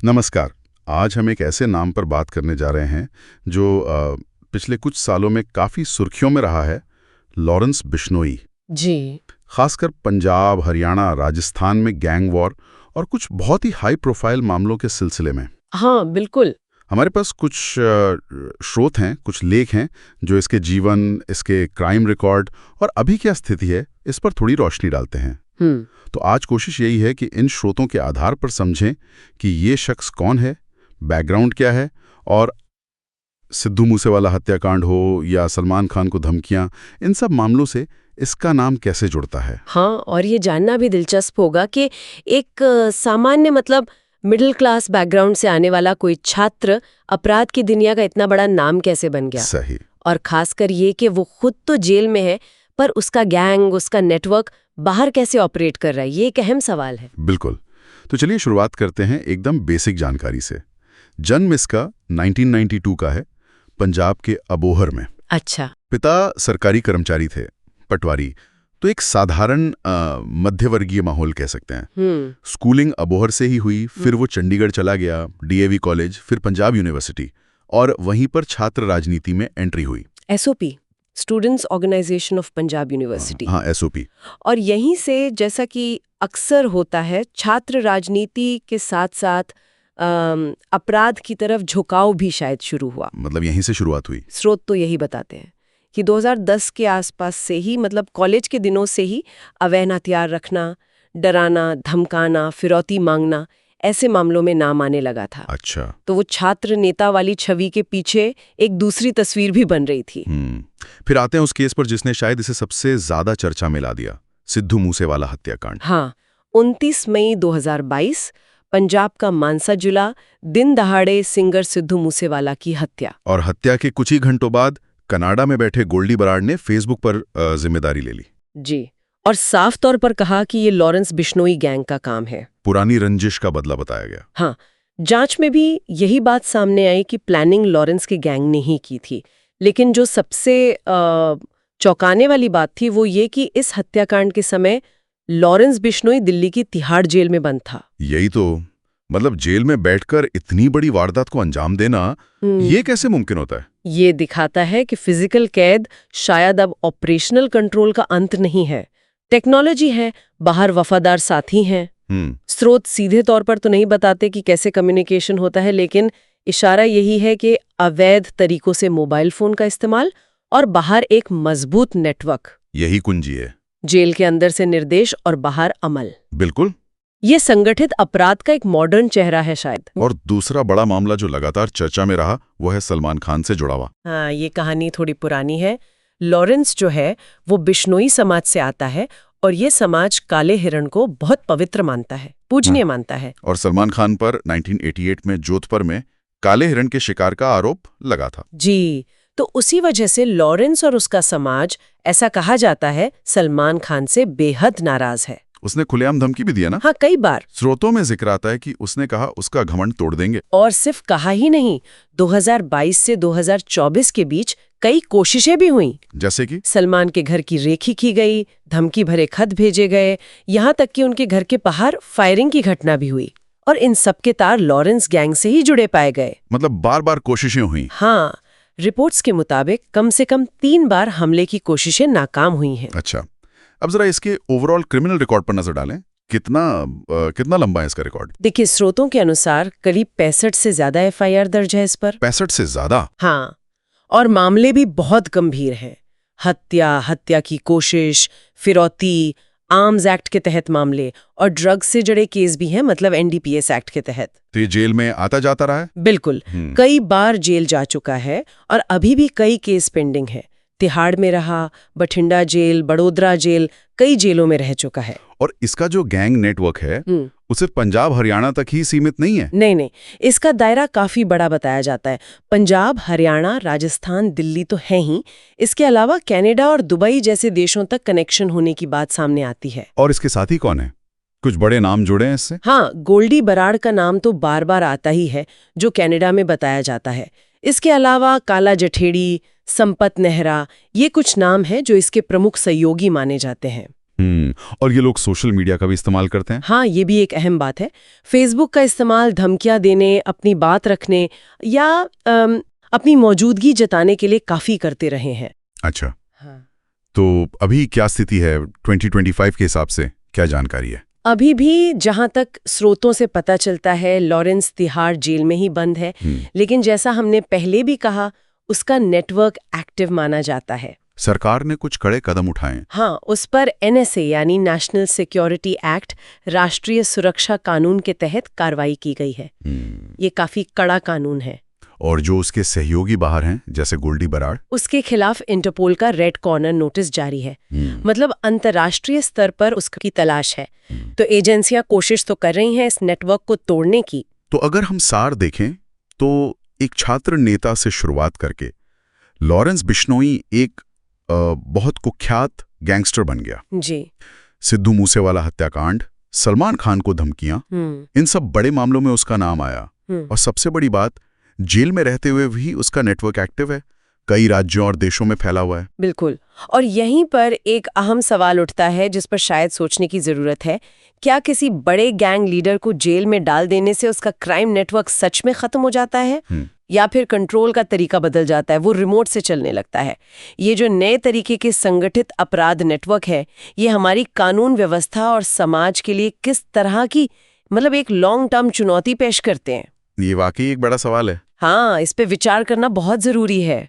नमस्कार। आज हम एक ऐसे नाम पर बात करने जा रहे हैं जो पिछले कुछ सालों में काफ़ी सुर्खियों में रहा है, लॉरेंस बिश्नोई। जी। खासकर पंजाब, हरियाणा, राजस्थान में गैंग वॉर और कुछ बहुत ही हाई प्रोफाइल मामलों के सिलसिले में। हाँ, बिल्कुल। हमारे पास कुछ स्रोत हैं, कुछ लेख हैं जो इसके जीवन, इसके क्राइम रिकॉर्ड और अभी क्या स्थिति है, इस पर थोड़ी रोशनी डालते हैं। तो आज कोशिश यही है कि इन स्रोतों के आधार पर समझें कि ये शख्स कौन है, बैकग्राउंड क्या है और सिद्धू मूसेवाला हत्याकांड हो या सलमान खान को धमकियां, इन सब मामलों से इसका नाम कैसे जुड़ता है। हाँ, और ये जानना भी दिलचस्प होगा कि एक सामान्य मतलब मिडिल क्लास बैकग्राउंड से आने वाला कोई छात्र अपराध की दुनिया का इतना बड़ा नाम कैसे बन गया। सही। और खासकर ये कि वो खुद तो जेल में है, पर उसका गैंग, उसका नेटवर्क बाहर कैसे ऑपरेट कर रहा है, ये एक अहम सवाल है। बिल्कुल। तो चलिए शुरुआत करते हैं एकदम बेसिक जानकारी से। जन्म इसका 1992 का है, पंजाब के अबोहर में। अच्छा। पिता सरकारी कर्मचारी थे, पटवारी। तो एक साधारण मध्यवर्गीय माहौल कह सकते हैं। स्कूलिंग अबोहर से ही हुई, फिर वो चंडीगढ़ चला गया, डीएवी कॉलेज, फिर पंजाब यूनिवर्सिटी, और वहीं पर छात्र राजनीति में एंट्री हुई। SOP, Students Organisation of Punjab University. हाँ, एसओपी। और यहीं से, जैसा कि अक्सर होता है, छात्र राजनीति के साथ साथ अपराध की तरफ झुकाव भी शायद शुरू हुआ। मतलब यहीं से शुरुआत हुई। स्रोत तो यही बताते हैं कि 2010 के आसपास से ही, मतलब कॉलेज के दिनों से ही अवैध हथियार रखना, डराना, धमकाना, फिरौती मांगना, ऐसे मामलों में नाम आने लगा था। अच्छा। तो वो छात्र नेता वाली छवि के पीछे एक दूसरी तस्वीर भी बन रही थी। फिर आते हैं उस केस पर जिसने शायद इसे सबसे ज्यादा चर्चा में ला दिया, सिद्धू मूसेवाला हत्याकांड। हाँ, 29 मई 2022 पंजाब का मानसा जिला, दिन दहाड़े सिंगर सिद्धू मूसेवाला की हत्या। और हत्या के कुछ ही घंटों बाद कनाडा में बैठे गोल्डी बराड़ ने फेसबुक पर जिम्मेदारी ले ली। जी, और साफ तौर पर कहा कि ये लॉरेंस बिश्नोई गैंग का काम है। पुरानी रंजिश का बदला बताया गया। हाँ, जांच में भी यही बात सामने आई कि प्लानिंग लॉरेंस के गैंग ने ही की थी। लेकिन जो सबसे चौंकाने वाली बात थी वो ये कि इस हत्याकांड के समय लॉरेंस बिश्नोई दिल्ली की तिहाड़ जेल में बंद था। यही तो, मतलब जेल में बैठकर इतनी बड़ी वारदात को अंजाम देना, ये कैसे मुमकिन होता है? ये दिखाता है कि फिजिकल कैद शायद अब ऑपरेशनल कंट्रोल का अंत नहीं है। टेक्नोलॉजी है, बाहर वफादार साथी हैं। स्रोत सीधे तौर पर तो नहीं बताते कि कैसे कम्युनिकेशन होता है, लेकिन इशारा यही है कि अवैध तरीकों से मोबाइल फोन का इस्तेमाल और बाहर एक मजबूत नेटवर्क। यही कुंजी है। जेल के अंदर से निर्देश और बाहर अमल। बिल्कुल। ये संगठित अपराध का एक मॉडर्न चेहरा है शायद। और दूसरा बड़ा मामला जो लगातार चर्चा में रहा वो है सलमान खान से जुड़ा हुआ। हाँ, ये कहानी थोड़ी पुरानी है। लॉरेंस जो है वो बिश्नोई समाज से आता है और ये समाज काले हिरण को बहुत पवित्र मानता है, पूजनीय मानता है। और सलमान खान पर 1988 में जोधपुर में काले हिरण के शिकार का आरोप लगा था। जी, तो उसी वजह से लॉरेंस और उसका समाज, ऐसा कहा जाता है, सलमान खान से बेहद नाराज है। उसने खुलेआम धमकी भी दिया ना? हाँ, कई बार। स्रोतों में जिक्र आता है कि उसने कहा उसका घमंड तोड़ देंगे। और सिर्फ कहा ही नहीं, 2022 से 2024 के बीच कई कोशिशें भी हुई। जैसे कि सलमान के घर की रेकी की गई, धमकी भरे खत भेजे गए, यहाँ तक कि उनके घर के बाहर फायरिंग की घटना भी हुई। और इन सब के तार लॉरेंस गैंग से ही जुड़े पाए गए। मतलब बार बार कोशिशें हुई। हाँ, रिपोर्ट्स के मुताबिक कम से कम 3 बार हमले की कोशिशें नाकाम हुई हैं। अच्छा, अब जरा इसके ओवरऑल क्रिमिनल रिकॉर्ड पर नजर डालें। कितना लंबा है इसका रिकॉर्ड? देखिए, स्रोतों के अनुसार करीब 65 से ज्यादा एफआईआर दर्ज है इस पर। 65 से ज्यादा? हाँ, और मामले भी बहुत गंभीर हैं। हत्या की कोशिश, फिरौती, आर्म्स एक्ट के तहत मामले और ड्रग्स से जुड़े केस भी हैं, मतलब एनडीपीएस एक्ट के तहत। तो ये जेल में आता जाता रहा है? बिल्कुल, कई बार जेल जा चुका है और अभी भी कई केस पेंडिंग है। तिहाड़ में रहा, बठिंडा जेल, बड़ोदरा जेल, कई जेलों में रह चुका है। और इसका जो गैंग नेटवर्क है वो सिर्फ पंजाब हरियाणा तक ही सीमित नहीं है? नहीं, इसका दायरा काफी बड़ा बताया जाता है। पंजाब, हरियाणा, राजस्थान, दिल्ली तो है ही, इसके अलावा कनाडा और दुबई जैसे देशों तक कनेक्शन होने की बात सामने आती है। और इसके साथी कौन है? कुछ बड़े नाम जुड़े हैं इससे? हाँ, गोल्डी बराड़ का नाम तो बार बार आता ही है, जो कनाडा में बताया जाता है। इसके अलावा काला जठेड़ी, संपत नेहरा, ये कुछ नाम हैं जो इसके प्रमुख सहयोगी माने जाते हैं। और ये लोग सोशल मीडिया का भी इस्तेमाल करते हैं? हाँ, ये भी एक अहम बात है। फेसबुक का इस्तेमाल धमकियां देने, अपनी बात रखने या अपनी मौजूदगी जताने के लिए काफी करते रहे हैं। अच्छा, हाँ। तो अभी क्या स्थिति है 2025 के हिसाब से, क्या जानकारी है? अभी भी जहां तक स्रोतों से पता चलता है, लॉरेंस तिहाड़ जेल में ही बंद है, लेकिन जैसा हमने पहले भी कहा, उसका नेटवर्क एक्टिव माना जाता है। सरकार ने कुछ कड़े कदम उठाए। हाँ, उस पर NSA यानी नेशनल सिक्योरिटी एक्ट, राष्ट्रीय सुरक्षा कानून के तहत कार्रवाई की गई है। ये काफी कड़ा कानून है। और जो उसके सहयोगी बाहर हैं, जैसे गोल्डी बराड़, उसके खिलाफ इंटरपोल का रेड कॉर्नर नोटिस जारी है। मतलब अंतर्राष्ट्रीय स्तर पर उसकी तलाश है। तो एजेंसियां कोशिश तो कर रही हैं इस नेटवर्क को तोड़ने की। तो अगर हम सार देखें तो एक छात्र नेता से शुरुआत करके लॉरेंस बिश्नोई एक बहुत कुख्यात गैंगस्टर बन गया। जी। सिद्धू मूसेवाला हत्याकांड, सलमान खान को धमकियां, इन सब बड़े मामलों में उसका नाम आया। और सबसे बड़ी बात, जेल में रहते हुए भी उसका नेटवर्क एक्टिव है, कई राज्यों और देशों में फैला हुआ है। बिल्कुल। और यहीं पर एक अहम सवाल उठता है जिस पर शायद सोचने की जरूरत है। क्या किसी बड़े गैंग लीडर को जेल में डाल देने से उसका क्राइम नेटवर्क सच में खत्म हो जाता है, या फिर कंट्रोल का तरीका बदल जाता है, वो रिमोट से चलने लगता है? ये जो नए तरीके के संगठित अपराध नेटवर्क है, ये हमारी कानून व्यवस्था और समाज के लिए किस तरह की एक लॉन्ग टर्म चुनौती पेश करते हैं? ये वाकई एक बड़ा सवाल है। हाँ, इस पे विचार करना बहुत जरूरी है।